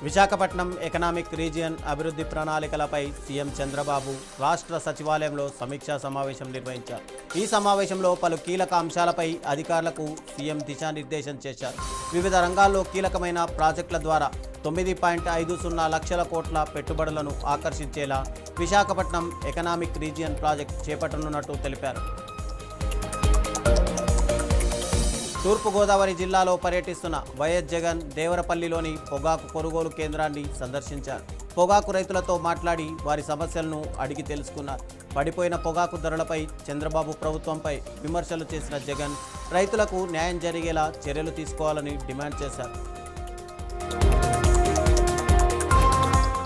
Visakhapatnam economic region అభివృద్ధి ప్రణాళికలపై CM Chandrababu రాష్ట్ర సచివాలయంలో సమీక్షా సమావేశం నిర్వహించారు. ఈ సమావేశంలో పలు కీలక అంశాలపై అధికారులకు సీఎం దిశానిర్దేశం చేశారు. వివిధ రంగాల్లో కీలకమైన ప్రాజెక్టుల ద్వారా 9.50 లక్షల కోట్ల పెట్టుబడులను ఆకర్షించేలా విశాఖపట్నం ఎకనామిక్ రీజియన్ ప్రాజెక్ట్ చేపట్టనున్నట్టు తెలిపారు. తూర్పుగోదావరి జిల్లాలో పర్యటిస్తున్న వైఎస్ జగన్ దేవరపల్లిలోని పొగాకు కొనుగోలు కేంద్రాన్ని సందర్శించారు. పొగాకు రైతులతో మాట్లాడి వారి సమస్యలను అడిగి తెలుసుకున్నారు. పడిపోయిన పొగాకు ధరలపై చంద్రబాబు ప్రభుత్వంపై విమర్శలు చేసిన జగన్ రైతులకు న్యాయం జరిగేలా చర్యలు తీసుకోవాలని డిమాండ్ చేశారు.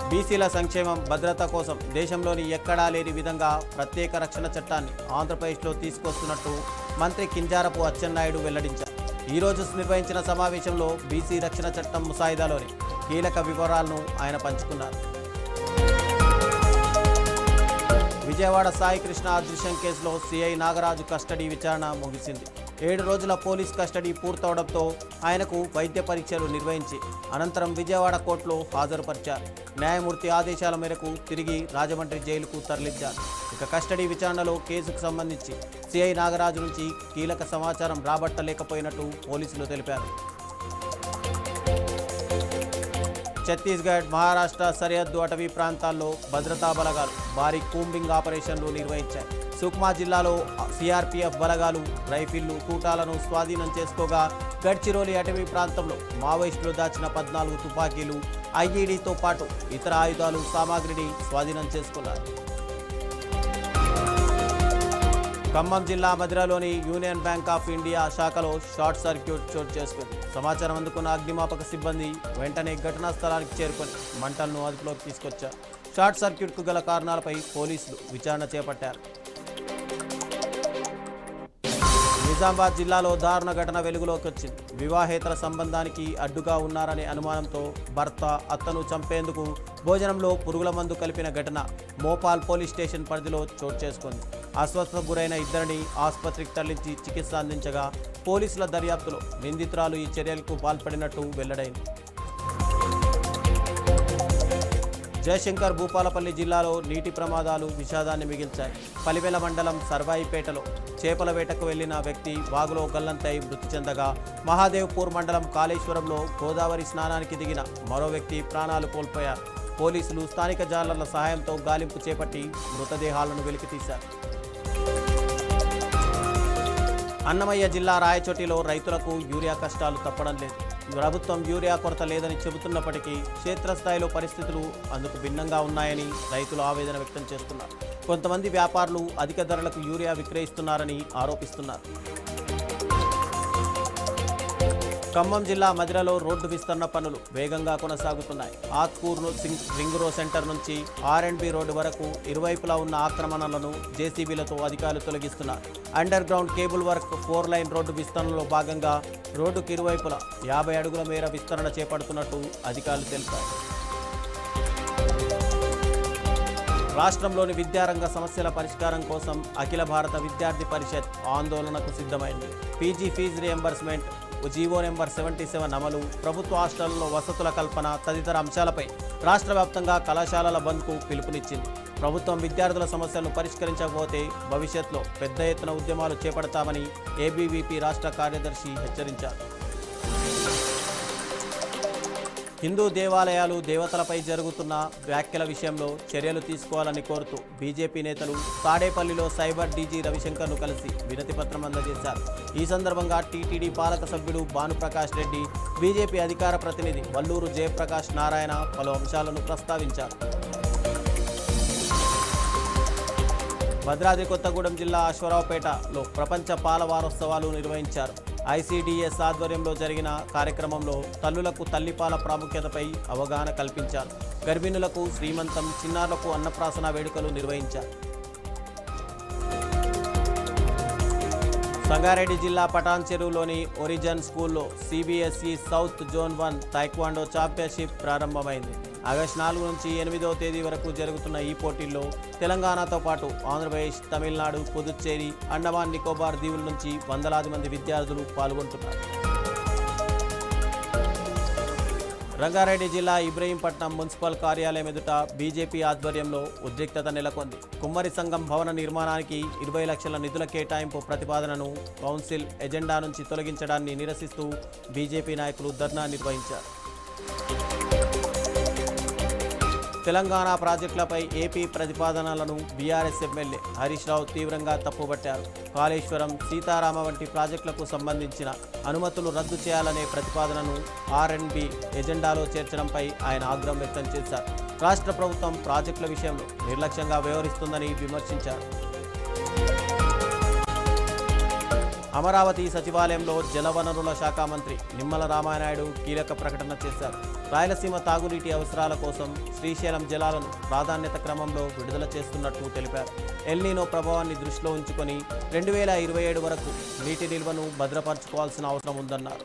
బీసీల సంక్షేమం భద్రత కోసం దేశంలోని ఎక్కడా లేని విధంగా ప్రత్యేక రక్షణ చట్టాన్ని ఆంధ్రప్రదేశ్లో తీసుకొస్తున్నట్టు మంత్రి కింజారపు అచ్చెన్నాయుడు వెల్లడించారు. ఈరోజు నిర్వహించిన సమావేశంలో బీసీ రక్షణ చట్టం ముసాయిదాలోని కీలక వివరాలను ఆయన పంచుకున్నారు. విజయవాడ సాయి కృష్ణ అదృశ్యం కేసులో సిఐ నాగరాజు కస్టడీ విచారణ ముగిసింది. 7 రోజుల పోలీస్ కస్టడీ పూర్తవడంతో ఆయనకు వైద్య పరీక్షలు నిర్వహించి అనంతరం విజయవాడ కోర్టులో హాజరుపరిచారు. న్యాయమూర్తి ఆదేశాల మేరకు తిరిగి రాజమండ్రి జైలుకు తరలించారు. ఇక కస్టడీ విచారణలో కేసుకు సంబంధించి సిఐ నాగరాజు నుంచి కీలక సమాచారం రాబట్టలేకపోయినట్టు పోలీసులు తెలిపారు. ఛత్తీస్గఢ్ మహారాష్ట్ర సరిహద్దు అటవీ ప్రాంతాల్లో భద్రతా బలగాలు భారీ కూంబింగ్ ఆపరేషన్లు నిర్వహించాయి. సుక్మా జిల్లాలో సిఆర్పీఎఫ్ బలగాలు రైఫిళ్లు తూటాలను స్వాధీనం చేసుకోగా గడ్చిరోలి అటవీ ప్రాంతంలో మావోయిస్టులు దాచిన 14 తుపాకీలు ఐఈడీతో పాటు ఇతర ఆయుధాలు సామాగ్రిని స్వాధీనం చేసుకున్నారు. ఖమ్మం జిల్లా మధిరలోని యూనియన్ బ్యాంక్ ఆఫ్ ఇండియా శాఖలో షార్ట్ సర్క్యూట్ చోటు చేసుకుంది. సమాచారం అందుకున్న అగ్నిమాపక సిబ్బంది వెంటనే ఘటనా స్థలానికి చేరుకొని మంటలను అదుపులోకి తీసుకొచ్చారు. షార్ట్ సర్క్యూట్కు గల కారణాలపై పోలీసులు విచారణ చేపట్టారు. నిజామాబాద్ జిల్లాలో దారుణ ఘటన వెలుగులోకి వచ్చింది. వివాహేతర సంబంధానికి అడ్డుగా ఉన్నారనే అనుమానంతో భర్త అత్తను చంపేందుకు భోజనంలో పురుగుల మందు కలిపిన ఘటన మోపాల్ పోలీస్ స్టేషన్ పరిధిలో చోటు చేసుకుంది. అస్వస్థతకు గురైన ఇద్దరిని ఆసుపత్రికి తరలించి చికిత్స అందించగా పోలీసుల దర్యాప్తులో నిందితురాలు ఈ చర్యలకు పాల్పడినట్టు వెల్లడైంది. జయశంకర్ భూపాలపల్లి జిల్లాలో నీటి ప్రమాదాలు విషాదాన్ని మిగిల్చాయి. పలివెల మండలం సర్వాయిపేటలో చేపల వేటకు వెళ్లిన వ్యక్తి వాగులో గల్లంతై మృతి చెందగా మహాదేవ్పూర్ మండలం కాళేశ్వరంలో గోదావరి స్నానానికి దిగిన మరో వ్యక్తి ప్రాణాలు కోల్పోయారు. పోలీసులు స్థానిక జాలర్ల సహాయంతో గాలింపు చేపట్టి మృతదేహాలను వెలికితీశారు. అన్నమయ్య జిల్లా రాయచోటిలో రైతులకు యూరియా కష్టాలు తప్పడం లేదు. ప్రభుత్వం యూరియా కొరత లేదని చెబుతున్నప్పటికీ క్షేత్రస్థాయిలో పరిస్థితులు అందుకు భిన్నంగా ఉన్నాయని రైతులు ఆవేదన వ్యక్తం చేస్తున్నారు. కొంతమంది వ్యాపారులు అధిక ధరలకు యూరియా విక్రయిస్తున్నారని ఆరోపిస్తున్నారు. ఖమ్మం జిల్లా మధిరలో రోడ్డు విస్తరణ పనులు వేగంగా కొనసాగుతున్నాయి. ఆత్కూరు రింగ్ రోడ్ సెంటర్ నుంచి R&B రోడ్డు వరకు ఇరువైపులా ఉన్న ఆక్రమణలను జేసీబీలతో అధికారులు తొలగిస్తున్నారు. Underground cable work 4 line road విస్తరణలో భాగంగా రోడ్డుకు ఇరువైపులా 50 అడుగుల మేర విస్తరణ చేపడుతున్నట్టు అధికారులు తెలిపారు. రాష్ట్రంలోని విద్యారంగ సమస్యల పరిష్కారం కోసం అఖిల భారత విద్యార్థి పరిషత్ ఆందోళనకు సిద్ధమైంది. PG fees reimbursement, GO number 77 అమలు, ప్రభుత్వ హాస్టళ్లలో వసతుల కల్పన తదితర అంశాలపై రాష్ట్ర వ్యాప్తంగా కళాశాలల బంద్కు పిలుపునిచ్చింది. ప్రభుత్వం విద్యార్థుల సమస్యలను పరిష్కరించకపోతే భవిష్యత్తులో పెద్ద ఎత్తున ఉద్యమాలు చేపడతామని ఏబీవీపీ రాష్ట్ర కార్యదర్శి హెచ్చరించారు. హిందూ దేవాలయాలు దేవతలపై జరుగుతున్న వ్యాఖ్యల విషయంలో చర్యలు తీసుకోవాలని కోరుతూ బీజేపీ నేతలు తాడేపల్లిలో సైబర్ డీజీ రవిశంకర్ను కలిసి వినతిపత్రం అందజేశారు. ఈ సందర్భంగా టీటీడీ పాలక సభ్యుడు భానుప్రకాష్ రెడ్డి, బీజేపీ అధికార ప్రతినిధి వల్లూరు జయప్రకాష్ నారాయణ పలు అంశాలను ప్రస్తావించారు. భద్రాద్రి కొత్తగూడెం జిల్లా అశ్వరావుపేటలో ప్రపంచ పాల వారోత్సవాలు నిర్వహించారు. ఐసీడీఎస్ ఆధ్వర్యంలో జరిగిన కార్యక్రమంలో తల్లులకు తల్లిపాల ప్రాముఖ్యతపై అవగాహన కల్పించారు. గర్భిణులకు శ్రీమంతం, చిన్నారులకు అన్నప్రాసన వేడుకలు నిర్వహించారు. సంగారెడ్డి జిల్లా పటాన్ చెరువులోని ఒరిజిన్ స్కూల్లో CBSE south zone 1 taekwondo championship ప్రారంభమైంది. ఆగస్టు 4 నుంచి 8వ తేదీ వరకు జరుగుతున్న ఈ పోటీల్లో తెలంగాణతో పాటు ఆంధ్రప్రదేశ్, తమిళనాడు, పుదుచ్చేరి, అండమాన్ నికోబార్ దీవుల నుంచి వందలాది మంది విద్యార్థులు పాల్గొంటున్నారు. రంగారెడ్డి జిల్లా ఇబ్రహీంపట్నం మున్సిపల్ కార్యాలయం ఎదుట బీజేపీ ఆధ్వర్యంలో ఉద్రిక్తత నెలకొంది. కుమ్మరి సంఘం భవన నిర్మాణానికి 20 లక్షల నిధుల కేటాయింపు ప్రతిపాదనను కౌన్సిల్ ఎజెండా నుంచి తొలగించడాన్ని నిరసిస్తూ బీజేపీ నాయకులు ధర్నా నిర్వహించారు. తెలంగాణ ప్రాజెక్టులపై ఏపీ ప్రతిపాదనలను బీఆర్ఎస్ ఎమ్మెల్యే హరీష్ రావు తీవ్రంగా తప్పుబట్టారు. కాళేశ్వరం, సీతారామ వంటి ప్రాజెక్టులకు సంబంధించిన అనుమతులు రద్దు చేయాలనే ప్రతిపాదనను ఆర్ఎండ్బి ఎజెండాలో చేర్చడంపై ఆయన ఆగ్రహం వ్యక్తం చేశారు. రాష్ట్ర ప్రభుత్వం ప్రాజెక్టుల విషయంలో నిర్లక్ష్యంగా వ్యవహరిస్తుందని విమర్శించారు. అమరావతి సచివాలయంలో జలవనరుల శాఖ మంత్రి నిమ్మల రామానాయుడు కీలక ప్రకటన చేశారు. రాయలసీమ తాగునీటి అవసరాల కోసం శ్రీశైలం జలాలను ప్రాధాన్యత క్రమంలో విడుదల చేస్తున్నట్టు తెలిపారు. ఎల్నినో ప్రభావాన్ని దృష్టిలో ఉంచుకొని 2027 వరకు నీటి నిల్వను భద్రపరచుకోవాల్సిన అవసరం ఉందన్నారు.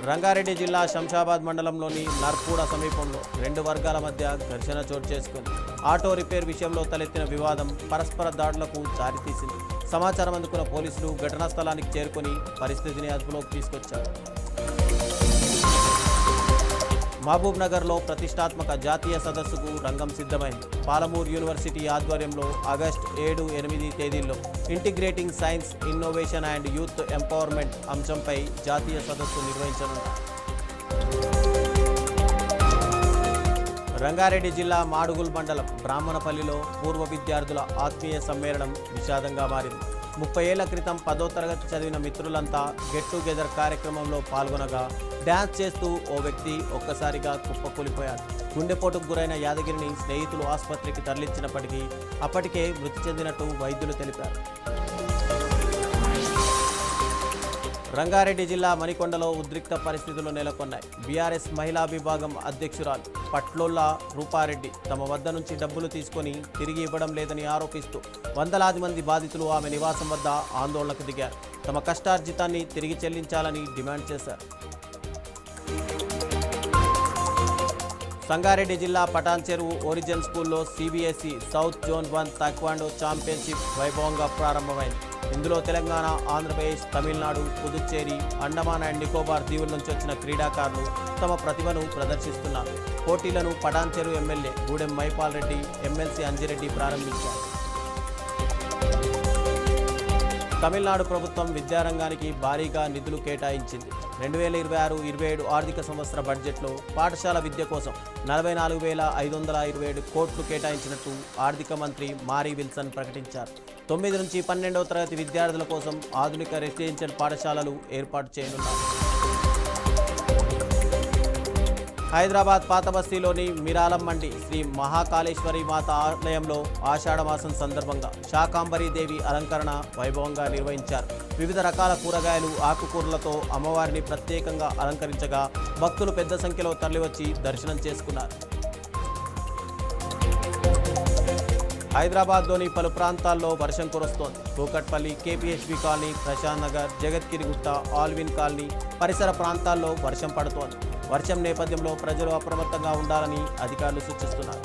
రంగారెడ్డి జిల్లా శంషాబాద్ మండలంలోని నర్పూడ సమీపంలో 2 వర్గాల మధ్య ఘర్షణ చోటు చేసుకుంది. ఆటో రిపేర్ విషయంలో తలెత్తిన వివాదం పరస్పర దాడులకు దారితీసింది. సమాచారం అందుకున్న పోలీసులు ఘటనా స్థలానికి చేరుకొని పరిస్థితిని అదుపులోకి తీసుకొచ్చారు. మహబూబ్ నగర్లో ప్రతిష్టాత్మక జాతీయ సదస్సుకు రంగం సిద్ధమైంది. పాలమూరు యూనివర్సిటీ ఆధ్వర్యంలో ఆగస్టు 7, 8 తేదీల్లో integrating science, innovation and youth empowerment అంశంపై జాతీయ సదస్సు నిర్వహించనున్నారు. రంగారెడ్డి జిల్లా మాడుగుల్ మండలం బ్రాహ్మణపల్లిలో పూర్వ విద్యార్థుల ఆత్మీయ సమ్మేళనం విషాదంగా మారింది. 30 ఏళ్ల క్రితం 10వ తరగతి చదివిన మిత్రులంతా గెట్ టుగెదర్ కార్యక్రమంలో పాల్గొనగా డ్యాన్స్ చేస్తూ ఓ వ్యక్తి ఒక్కసారిగా కుప్పకూలిపోయాడు. గుండెపోటుకు గురైన యాదగిరిని స్నేహితులు ఆసుపత్రికి తరలించినప్పటికీ అప్పటికే మృతి చెందినట్టు వైద్యులు తెలిపారు. రంగారెడ్డి జిల్లా మణికొండలో ఉద్రిక్త పరిస్థితులు నెలకొన్నాయి. బీఆర్ఎస్ మహిళా విభాగం అధ్యక్షురాలు పట్లోళ్ళ రూపారెడ్డి తమ వద్ద నుంచి డబ్బులు తీసుకొని తిరిగి ఇవ్వడం లేదని ఆరోపిస్తూ వందలాది మంది బాధితులు ఆమె నివాసం వద్ద ఆందోళనకు దిగారు. తమ కష్టార్జితాన్ని తిరిగి చెల్లించాలని డిమాండ్ చేశారు. సంగారెడ్డి జిల్లా పటాన్ చెరువు ఒరిజిన్ స్కూల్లో CBSE south zone 1 taekwondo championship వైభవంగా ప్రారంభమైంది. ఇందులో తెలంగాణ, ఆంధ్రప్రదేశ్, తమిళనాడు, పుదుచ్చేరి, అండమాన్ అండ్ నికోబార్ దీవుల నుంచి వచ్చిన క్రీడాకారులు తమ ప్రతిభను ప్రదర్శిస్తున్నారు. పోటీలను పటాన్ చెరువు ఎమ్మెల్యే గూడెం మైపాల్ రెడ్డి, ఎమ్మెల్సీ అంజిరెడ్డి ప్రారంభించారు. తమిళనాడు ప్రభుత్వం విద్యారంగానికి భారీగా నిధులు కేటాయించింది. 2026-27 ఆర్థిక సంవత్సర బడ్జెట్లో పాఠశాల విద్య కోసం 44,527 కోట్లు కేటాయించినట్టు ఆర్థిక మంత్రి మారీ విల్సన్ ప్రకటించారు. 9 నుంచి 12వ తరగతి విద్యార్థుల కోసం ఆధునిక రెసిడెన్షియల్ పాఠశాలలు ఏర్పాటు చేయనున్నారు. హైదరాబాద్ పాత బస్తీలోని మిరాలం మండి శ్రీ మహాకాళేశ్వరి మాత ఆలయంలో ఆషాఢమాసం సందర్భంగా శాకాంబరీ దేవి అలంకరణ వైభవంగా నిర్వహించారు. వివిధ రకాల కూరగాయలు, ఆకుకూరలతో అమ్మవారిని ప్రత్యేకంగా అలంకరించగా భక్తులు పెద్ద సంఖ్యలో తరలివచ్చి దర్శనం చేసుకున్నారు. హైదరాబాద్లోని పలు ప్రాంతాల్లో వర్షం కురుస్తోంది. Kukatpally, KPHB colony, Prashant Nagar, Jagadgirigutta, Allwyn colony పరిసర ప్రాంతాల్లో వర్షం పడుతోంది. వర్షం నేపథ్యంలో ప్రజలు అప్రమత్తంగా ఉండాలని అధికారులు సూచిస్తున్నారు.